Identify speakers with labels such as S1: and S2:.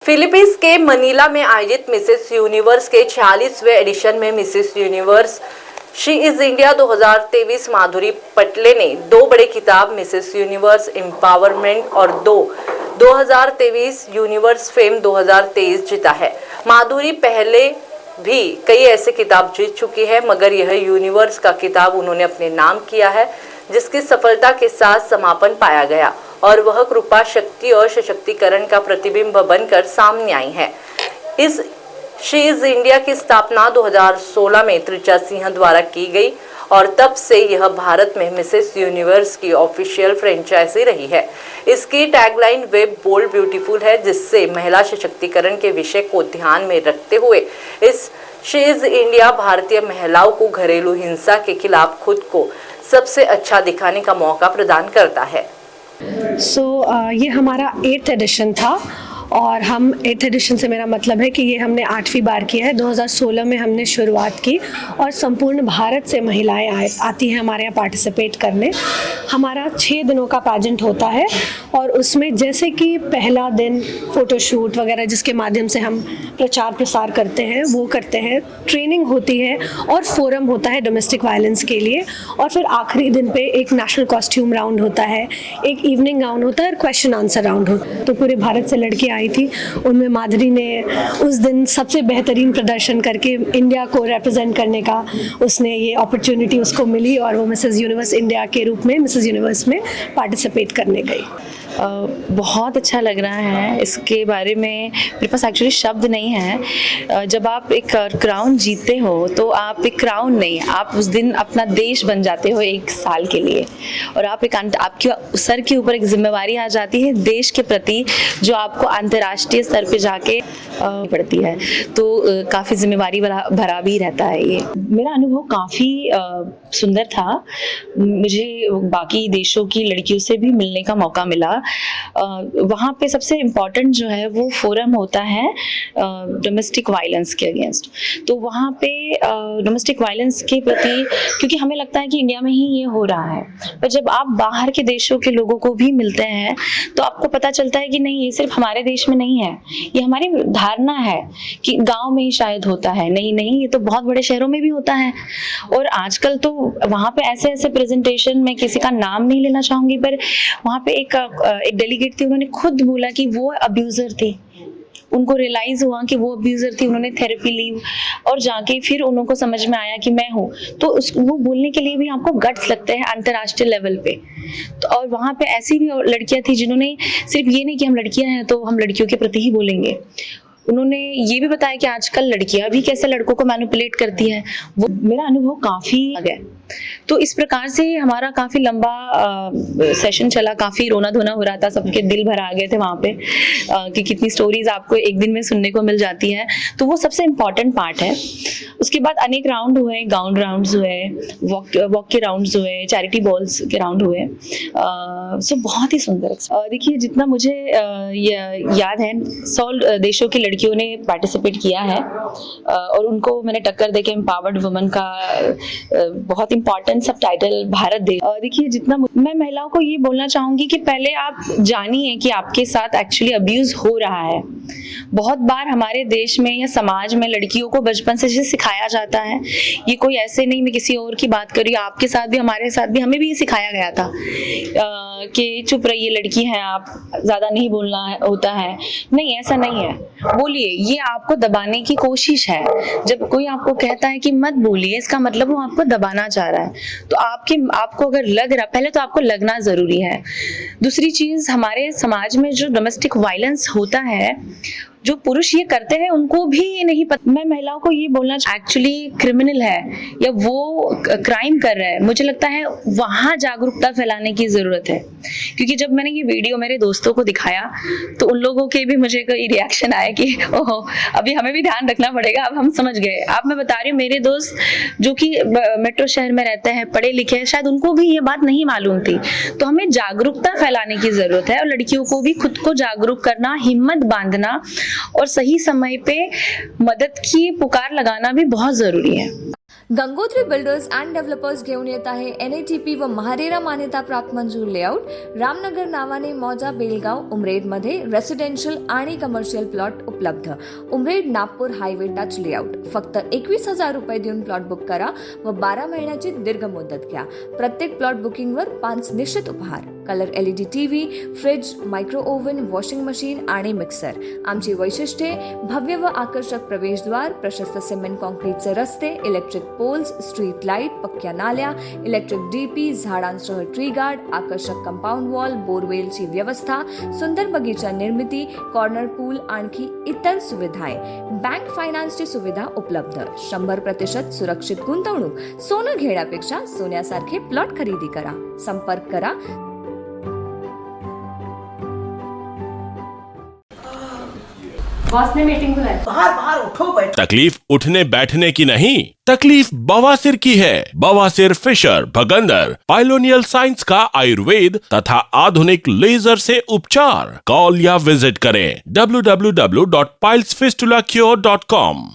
S1: Philippines के Manila में आयोजित मिसेस यूनिवर्स के 46वें एडिशन में Mrs universe she is India 2023 माधुरी पटले ने 2 बड़े खिताब मिसेस यूनिवर्स एम्पावरमेंट और 2023 यूनिवर्स फेम 2023 जीता है। माधुरी पहले भी कई ऐसे खिताब जीत चुकी है, मगर यह यूनिवर्स का खिताब उन्होंने अपने नाम किया है, जिसकी सफलता के साथ समापन पाया गया और वह कृपा, शक्ति और सशक्तिकरण का प्रतिबिंब बनकर सामने आई है। इस शी इज इंडिया की स्थापना 2016 में त्रिचा सिंह द्वारा की गई और तब से यह भारत में मिसेस यूनिवर्स की ऑफिशियल फ्रेंचाइजी रही है। इसकी टैगलाइन वेब बोल्ड ब्यूटीफुल है, जिससे महिला सशक्तिकरण के विषय को ध्यान में रखते हुए इस शी इज इंडिया भारतीय महिलाओं को घरेलू हिंसा के खिलाफ खुद को सबसे अच्छा दिखाने का मौका प्रदान करता है।
S2: ये हमारा 8th एडिशन था और हम 8th एडिशन से मेरा मतलब है कि ये हमने 8वीं बार किया है। 2016 में हमने शुरुआत की और संपूर्ण भारत से महिलाएं आती हैं हमारे यहाँ पार्टिसिपेट करने। हमारा 6 दिनों का पैजेंट होता है और उसमें जैसे कि पहला दिन फ़ोटोशूट वगैरह जिसके माध्यम से हम प्रचार प्रसार करते हैं वो करते हैं, ट्रेनिंग होती है और फोरम होता है डोमेस्टिक वायलेंस के लिए, और फिर आखिरी दिन पे एक नेशनल कॉस्ट्यूम राउंड होता है, एक इवनिंग गाउन होता है और क्वेश्चन आंसर राउंड होता है। तो पूरे भारत से लड़कियाँ आई थी, उनमें माधुरी ने उस दिन सबसे बेहतरीन प्रदर्शन करके इंडिया को रिप्रेजेंट करने का उसने ये अपॉर्चुनिटी उसको मिली और वो मिसेस यूनिवर्स इंडिया के रूप में मिसेस यूनिवर्स में पार्टिसिपेट करने गई।
S3: बहुत अच्छा लग रहा है। इसके बारे में मेरे पास एक्चुअली शब्द नहीं है। जब आप एक क्राउन जीतते हो तो आप एक क्राउन नहीं, आप उस दिन अपना देश बन जाते हो 1 साल के लिए, और आप आपके सर के ऊपर एक जिम्मेवारी आ जाती है देश के प्रति, जो आपको अंतर्राष्ट्रीय स्तर पे जाके पड़ती है। तो काफ़ी जिम्मेवारी भरा भी रहता है। ये मेरा अनुभव काफ़ी सुंदर था। मुझे बाकी देशों की लड़कियों से भी मिलने का मौका मिला। वहाँ पे सबसे इम्पॉर्टेंट जो है वो फोरम होता है डोमेस्टिक वायलेंस के अगेंस्ट। तो वहाँ पे डोमेस्टिक वायलेंस के प्रति, क्योंकि हमें लगता है कि इंडिया में ही ये हो रहा है, पर जब आप बाहर के देशों के लोगों को भी मिलते हैं तो आपको पता चलता है कि नहीं, ये सिर्फ हमारे देश में नहीं है। ये हमारी धारणा है कि गाँव में ही शायद होता है, नहीं, ये तो बहुत बड़े शहरों में भी होता है। और आजकल तो वहाँ पे ऐसे प्रेजेंटेशन, मैं किसी का नाम नहीं लेना चाहूँगी, पर वहाँ पे एक डेलीगेट थी, उन्होंने खुद बोला कि वो अब्यूजर थी। उनको रियलाइज हुआ कि वो अब्यूजर थी, उन्होंने थेरेपी ली और जाके फिर उनको समझ में आया कि मैं हूँ। तो वो बोलने के लिए भी आपको गट्स लगते हैं अंतर्राष्ट्रीय लेवल पे। तो और वहाँ पे ऐसी भी लड़कियां थी जिन्होंने सिर्फ ये नहीं कि हम लड़कियां हैं तो हम लड़कियों के प्रति ही बोलेंगे, उन्होंने ये भी बताया कि आजकल लड़कियां भी कैसे लड़कों को मैनिपुलेट करती हैं। वो मेरा अनुभव काफ़ी है। तो इस प्रकार से हमारा काफ़ी लंबा सेशन चला, काफ़ी रोना धोना हो रहा था, सबके दिल भर आ गए थे वहाँ पे कि कितनी स्टोरीज आपको एक दिन में सुनने को मिल जाती है। तो वो सबसे इम्पॉर्टेंट पार्ट है। उसके बाद अनेक राउंड हुए, गाउन राउंड्स हुए, वॉक के राउंड्स हुए, चैरिटी बॉल्स के राउंड हुए। सो बहुत ही सुंदर। देखिए, जितना मुझे याद है 100 देशों की लड़कियों ने पार्टिसिपेट किया है और उनको मैंने टक्कर देके एम्पावर्ड वुमन का बहुत इंपॉर्टेंट सब टाइटल भारत देश। देखिए, जितना मैं महिलाओं को ये बोलना चाहूंगी कि पहले आप जानिए कि आपके साथ एक्चुअली अब्यूज हो रहा है। बहुत बार हमारे देश में या समाज में लड़कियों को बचपन से सिखाया जाता है, ये कोई ऐसे नहीं, मैं किसी और की बात कर रही हूँ, आपके साथ भी हमारे साथ भी हमें भी ये सिखाया गया था कि चुप रहिए, लड़की हैं आप, ज्यादा नहीं बोलना होता है। नहीं, ऐसा नहीं है, बोलिए। ये आपको दबाने की कोशिश है। जब कोई आपको कहता है कि मत बोलिए, इसका मतलब वो आपको दबाना चाह रहा है। तो आपको अगर लग रहा, पहले तो आपको लगना जरूरी है। दूसरी चीज, हमारे समाज में जो डोमेस्टिक वायलेंस होता है, जो पुरुष ये करते हैं उनको भी ये नहीं पता। मैं महिलाओं को ये बोलना एक्चुअली क्रिमिनल है या वो क्राइम कर रहा है, मुझे लगता है वहाँ जागरूकता फैलाने की जरूरत है। क्योंकि जब मैंने ये वीडियो मेरे दोस्तों को दिखाया तो उन लोगों के भी मुझे कोई रिएक्शन आया कि ओहो, अभी हमें भी ध्यान रखना पड़ेगा, अब हम समझ गए। अब मैं बता रही हूँ, मेरे दोस्त जो कि मेट्रो शहर में रहते हैं, पढ़े लिखे हैं, शायद उनको भी ये बात नहीं मालूम थी। तो हमें जागरूकता फैलाने की जरूरत है और लड़कियों को भी खुद को जागरूक करना, हिम्मत बांधना और सही समय पे मदद की पुकार लगाना भी बहुत जरूरी है।
S4: गंगोत्री बिल्डर्स अँड डेव्हलपर्स घेऊन येत आहे NATP व महारेरा मान्यता प्राप्त मंजूर लेआउट रामनगर नावाने मौजा बेलगाव उमरेडमध्ये रेसिडेन्शियल आणि कमर्शियल प्लॉट उपलब्ध. Umred Nagpur highway touch layout. फक्त 21,000 रुपये देऊन प्लॉट बुक करा व 12 महिन्याची दीर्घ मुदत घ्या. प्रत्येक प्लॉट बुकिंगवर 5 निश्चित उपहार. Colour LED TV, fridge, micro oven, washing machine आणि मिक्सर. आमची वैशिष्ट्ये: भव्य व आकर्षक प्रवेशद्वार, प्रशस्त सिमेंट कॉन्क्रीटचे रस्ते, इलेक्ट्रिक पोल्स, स्ट्रीट लाईट, पक्क्या नाल्या, इलेक्ट्रिक DP, झाडांसह ट्री गार्ड, आकर्षक कंपाऊंड वॉल, बोरवेलची व्यवस्था, सुंदर बगीचा निर्मिती, कॉर्नर पूल, आणखी इतर सुविधाए. बँक फायनान्सची सुविधा उपलब्ध. 100% सुरक्षित गुंतवणूक. सोनं घेण्यापेक्षा सोन्यासारखे प्लॉट खरेदी करा. संपर्क करा.
S2: बॉस ने मीटिंग बुलाई.
S5: बाहर बाहर उठो बैठो.
S6: तकलीफ उठने बैठने की नहीं, तकलीफ बवासीर की है. बवासीर, फिशर, भगंदर, पाइलोनियल साइंस का आयुर्वेद तथा आधुनिक लेजर से उपचार. कॉल या विजिट करें www.pilesfistulacure.com.